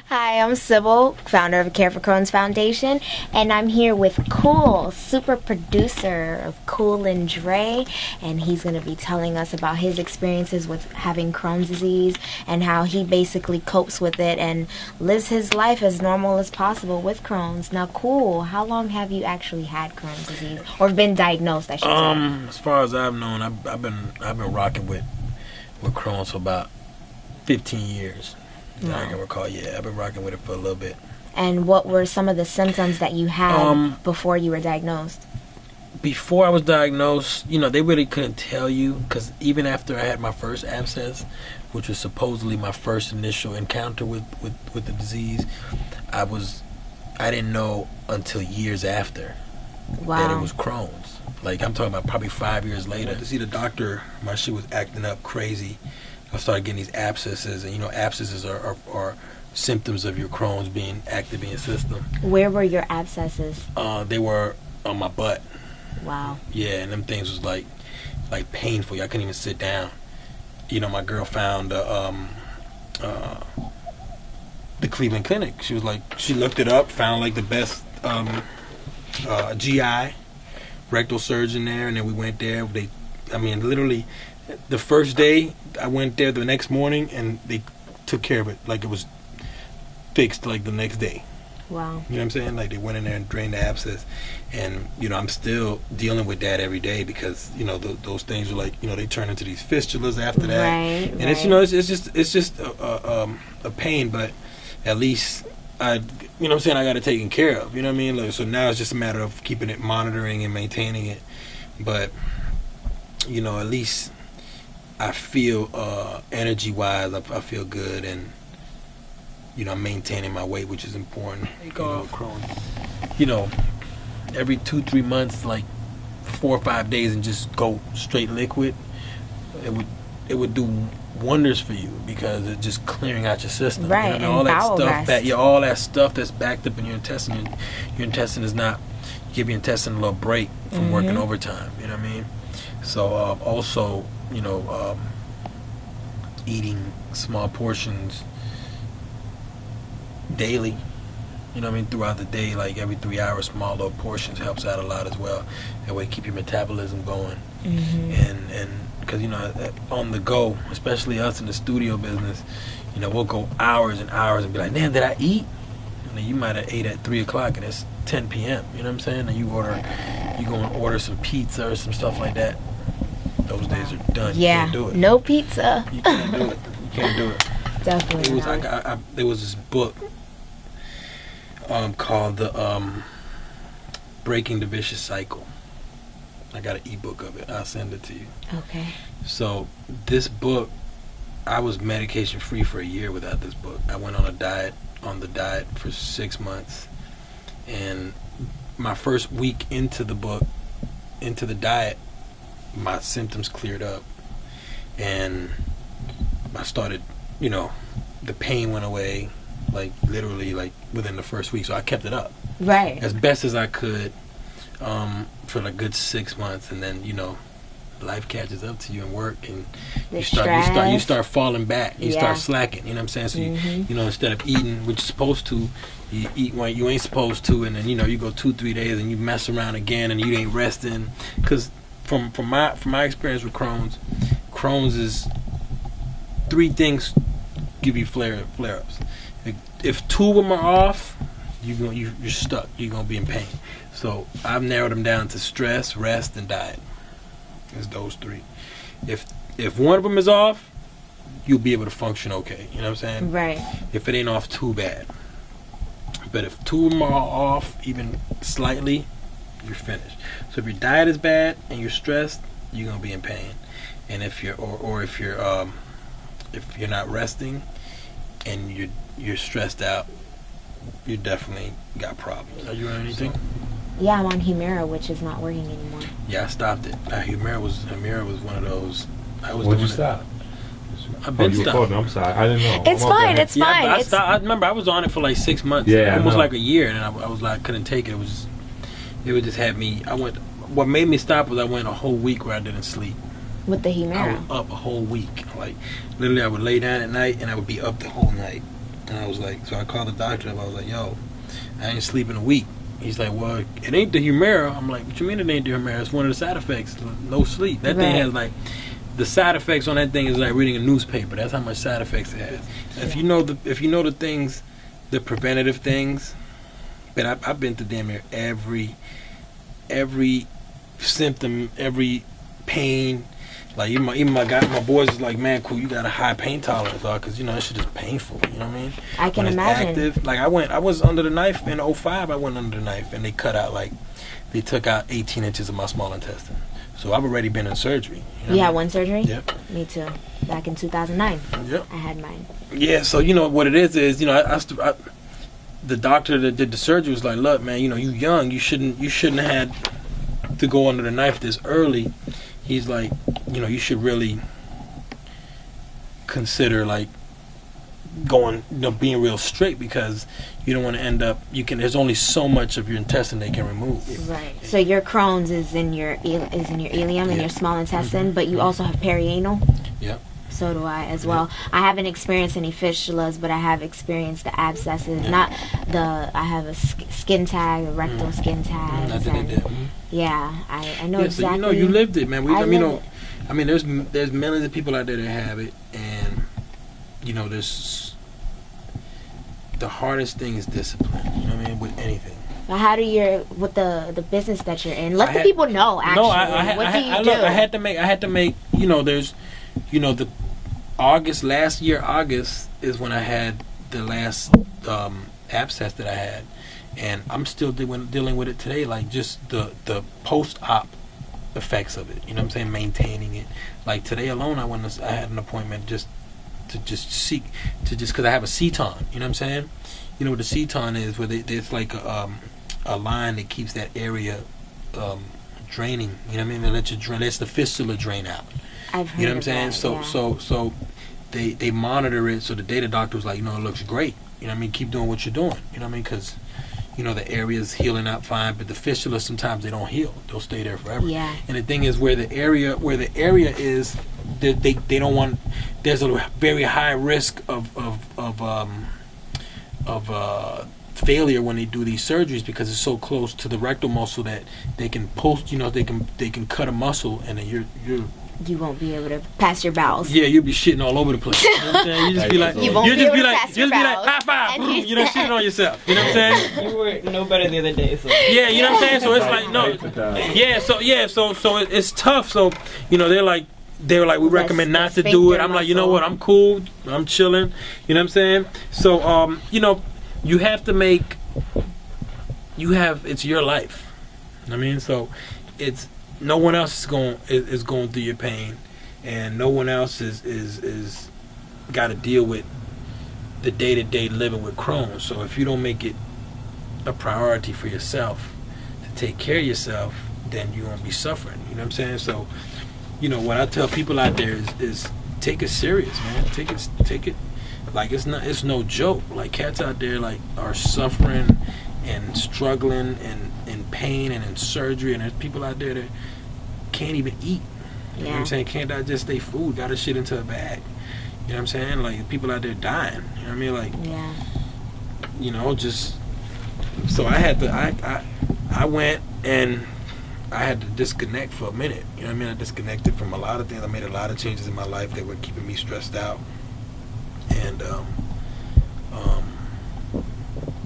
Hi, I'm Sybil, founder of Care for Crohn's Foundation, and I'm here with Cool, super producer of Cool and Dre, and he's going to be telling us about his experiences with having Crohn's disease and how he basically copes with it and lives his life as normal as possible with Crohn's. Now, Cool, how long have you actually had Crohn's disease, or been diagnosed, I should say? As far as I've known, I've been rocking with Crohn's for about 15 years. Wow. I can recall. Yeah, I've been rocking with it for a little bit. And what were some of the symptoms that you had before you were diagnosed? Before I was diagnosed, they really couldn't tell you, because even after I had my first abscess, which was supposedly my first initial encounter with the disease, I didn't know until years after that it was Crohn's. Like, I'm talking about probably 5 years later. I went to see the doctor. My shit was acting up crazy. I started getting these abscesses, and abscesses are symptoms of your Crohn's being active in your system. Where were your abscesses? They were on my butt. Wow. Yeah, and them things was like painful. I couldn't even sit down. My girl found the Cleveland Clinic. She looked it up, found like the best GI rectal surgeon there, and then we went there. Literally, the first day I went there, the next morning, and they took care of it. Like, it was fixed like the next day. Wow. You know what I'm saying? Like, they went in there and drained the abscess, and I'm still dealing with that every day, because those things are like, they turn into these fistulas after that, and it's just a pain, but at least I got it taken care of. You know what I mean? Like, so now it's just a matter of keeping it, monitoring and maintaining it, but at least I feel energy-wise, I feel good, and I'm maintaining my weight, which is important. Crohn. Every 2-3 months, like 4 or 5 days, and just go straight liquid. It would do wonders for you, because it's just clearing out your system. Right, and all that bowel stuff rest. all that stuff that's backed up in your intestine. Your intestine is not give your intestine a little break from working overtime. You know what I mean? So also, eating small portions daily, throughout the day, like every 3 hours, small little portions helps out a lot as well. That way, keep your metabolism going. And because on the go, especially us in the studio business, we'll go hours and hours and be like, "Man, did I eat?" And then you might have ate at 3 o'clock and it's 10 p.m. You know what I'm saying? And you go and order some pizza or some stuff like that. Those days are done. Yeah. You can't do it. No pizza. You can't do it. You can't do it. Definitely. There was this book called the Breaking the Vicious Cycle. I got an ebook of it. I'll send it to you. Okay. So this book, I was medication free for a year without this book. I went on the diet for 6 months, and my first week into the diet, my symptoms cleared up, and I started, the pain went away, like literally, like within the first week. So I kept it up, right, as best as I could, for a good 6 months, and then life catches up to you and work, and you start falling back. You start slacking. You know what I'm saying? So you instead of eating, which you're supposed to, you eat when you ain't supposed to, and then you go 2-3 days and you mess around again, and you ain't resting. Because from my experience with Crohn's is 3 things give you flare-ups. If 2 of them are off, you're stuck. You're gonna be in pain. So I've narrowed them down to stress, rest, and diet. It's those 3. If one of them is off, you'll be able to function okay. You know what I'm saying? Right. If it ain't off too bad. But if 2 of them are off, even slightly, you're finished. So if your diet is bad and you're stressed, you're gonna be in pain. And if you're if you're not resting and you're stressed out, you definitely got problems. Are you on anything? Yeah, I'm on Humira, which is not working anymore. Yeah, I stopped it. Humira was one of those. What'd you stop? I've been stopped. I'm sorry, I didn't know. It's fine. It's fine. I remember I was on it for like 6 months. Yeah, almost like a year, and I was like, couldn't take it. It would just have me. What made me stop was I went a whole week where I didn't sleep. With the Humira. I was up a whole week. Like, literally, I would lay down at night and I would be up the whole night. And I was like, so I called the doctor up. I was like, yo, I ain't sleep in a week. He's like, well, it ain't the Humira. I'm like, what you mean it ain't the Humira? It's one of the side effects. No sleep. That thing has like, the side effects on that thing is like reading a newspaper. That's how much side effects it has. Yeah. If you know the things, the preventative things, but I've been through damn near every symptom, every pain. Like even my boys is like, man, cool, you got a high pain tolerance, because that shit is painful. You know what I mean? I can imagine. Active, like I was under the knife in 2005. I went under the knife and they took out 18 inches of my small intestine. So I've already been in surgery. You had one surgery? Yep. Me too. Back in 2009. Yep. I had mine. Yeah. So what it is I the doctor that did the surgery was like, look, man, you young, you shouldn't have had to go under the knife this early. He's like, you should really consider like going, being real strict, because you don't want to end up. There's only so much of your intestine they can remove. Right. So your Crohn's is in your ileum, in your small intestine, but you also have perianal. Yep. So do I as well. I haven't experienced any fistulas, but I have experienced the abscesses. I have a skin tag, a rectal skin tag. I did. Yeah, I know exactly. So you lived it, man. I mean, there's millions of people out there that have it, and there's the hardest thing is discipline. You know what I mean? With anything. How do with the business that you're in? Let the people know. Actually, what do you do? I had to make. There's, the last year August is when I had the last abscess that I had, and I'm still dealing with it today. Like just the post-op effects of it. You know what I'm saying? Maintaining it. Like today alone, I had an appointment because I have a ceton. You know what I'm saying? You know what the ceton is? Where there's like a line that keeps that area draining. You know what I mean? They let you drain. That's the fistula drain out. I've heard you know what I'm saying? That, So they monitor it. So the data doctor was like, it looks great. You know what I mean? Keep doing what you're doing. You know what I mean? Because the area's healing out fine, but the fistula sometimes they don't heal. They'll stay there forever. Yeah. And the thing is, where the area is, they don't want. There's a very high risk of failure when they do these surgeries, because it's so close to the rectal muscle that they can they can cut a muscle, and then you won't be able to pass your bowels. Yeah, you'll be shitting all over the place. You know what I'm saying? You just be like, high five, boom, shitting on yourself. You know what I'm saying? You were no better the other day. So. Yeah, you know what I'm saying? So it's like, no. So it's tough. So, they were like, we recommend not to do it. I'm like, you know what? I'm cool. I'm chilling. You know what I'm saying? So, you have to make, it's your life. You know what I mean? So it's, no one else is going through your pain, and no one else is got to deal with the day-to-day living with Crohn. So if you don't make it a priority for yourself to take care of yourself, then you won't be suffering. You know what I'm saying? So, what I tell people out there is take it serious, man. Take it like it's no joke. Like cats out there are suffering and struggling and in pain and in surgery, and there's people out there that can't even eat. You know what I'm saying? Can't digest their food, got to shit into a bag. You know what I'm saying? Like people out there dying. You know what I mean? Like, just so I had to I went and I had to disconnect for a minute. You know what I mean? I disconnected from a lot of things. I made a lot of changes in my life that were keeping me stressed out. And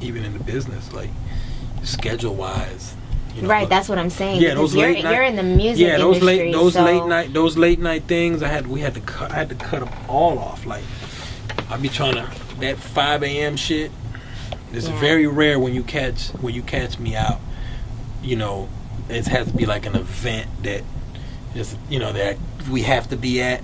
even in the business, like schedule wise. Right, that's what I'm saying. Yeah, those late night. You're in the music industry. Those late night things. I had to cut them all off. Like I be trying to that 5 a.m. shit. It's very rare when you catch me out. It has to be like an event that is that we have to be at.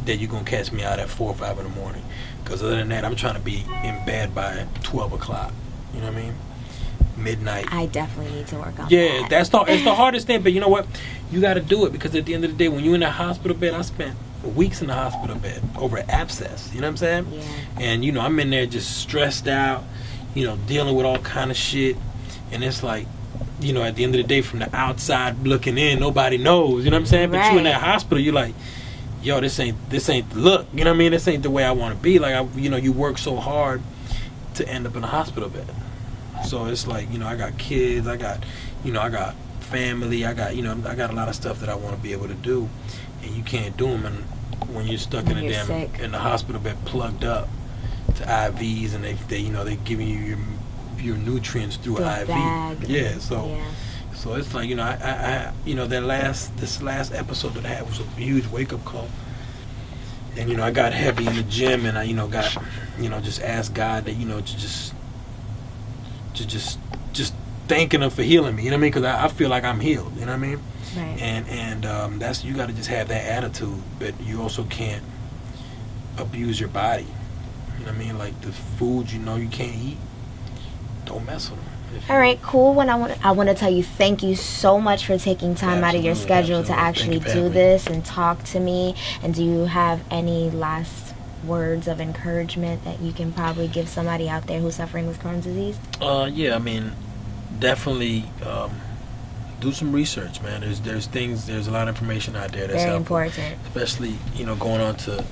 That you're gonna catch me out at 4 or 5 in the morning. Because other than that, I'm trying to be in bed by 12 o'clock. You know what I mean? Midnight. I definitely need to work on that. Yeah, it's the hardest thing, but you know what? You got to do it, because at the end of the day, when you're in the hospital bed, I spent weeks in the hospital bed over an abscess. You know what I'm saying? Yeah. And I'm in there just stressed out, dealing with all kind of shit, and it's like, at the end of the day, from the outside looking in, nobody knows. You know what I'm saying? But you in that hospital, you're like, yo, this ain't look. You know what I mean? This ain't the way I want to be. Like you work so hard. to end up in a hospital bed. So it's like, you know, I got kids, I got family, I got a lot of stuff that I want to be able to do, and you can't do them when you're stuck in the hospital bed, plugged up to IVs, and they giving you your nutrients through an IV. Bag. Yeah, so it's like, you know, I this last episode that I had was a huge wake up call. And, you know, I got heavy in the gym, and I, you know, just asked God that, you know, to just thanking Him for healing me. You know what I mean? Because I feel like I'm healed. You know what I mean? Right. And that's, you got to just have that attitude, but you also can't abuse your body. You know what I mean? Like the foods you know you can't eat, don't mess with them. All right, cool. I want to tell you thank you so much for taking time out of your schedule to actually do this and talk to me. And do you have any last words of encouragement that you can probably give somebody out there who's suffering with Crohn's disease? Yeah, I mean, definitely do some research, man. There's a lot of information out there that's very helpful, important. especially, you know, going on to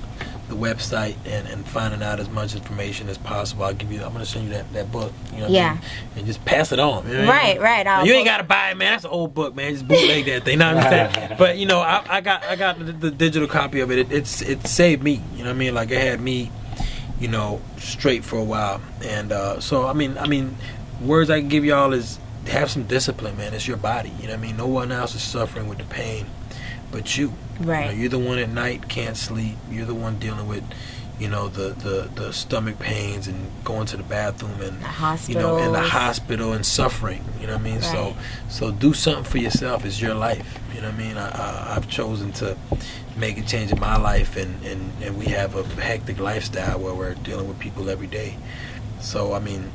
the website and finding out as much information as possible. I'm gonna send you that book, you know what I mean? And just pass it on. You know what I mean? Right. You ain't gotta buy it, man. That's an old book, man. Just bootleg that thing. Know what I'm saying? But, you know, I got the digital copy of it. It saved me. You know what I mean? Like, it had me, you know, straight for a while. And so I mean, words I can give y'all is have some discipline, man. It's your body. You know what I mean? No one else is suffering with the pain but you. Right. You know, you're the one at night can't sleep. You're the one dealing with, you know, the stomach pains and going to the bathroom and you know, in the hospital and suffering. You know what I mean? Right. So do something for yourself. It's your life. You know what I mean? I've chosen to make a change in my life, and we have a hectic lifestyle where we're dealing with people every day. So I mean,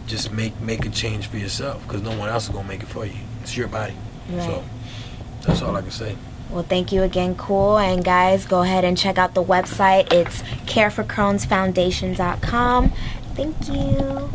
just make a change for yourself, because no one else is gonna make it for you. It's your body. Right. So that's all I can say. Well, thank you again, Cool. And guys, go ahead and check out the website. It's careforcrohnsfoundation.com. Thank you.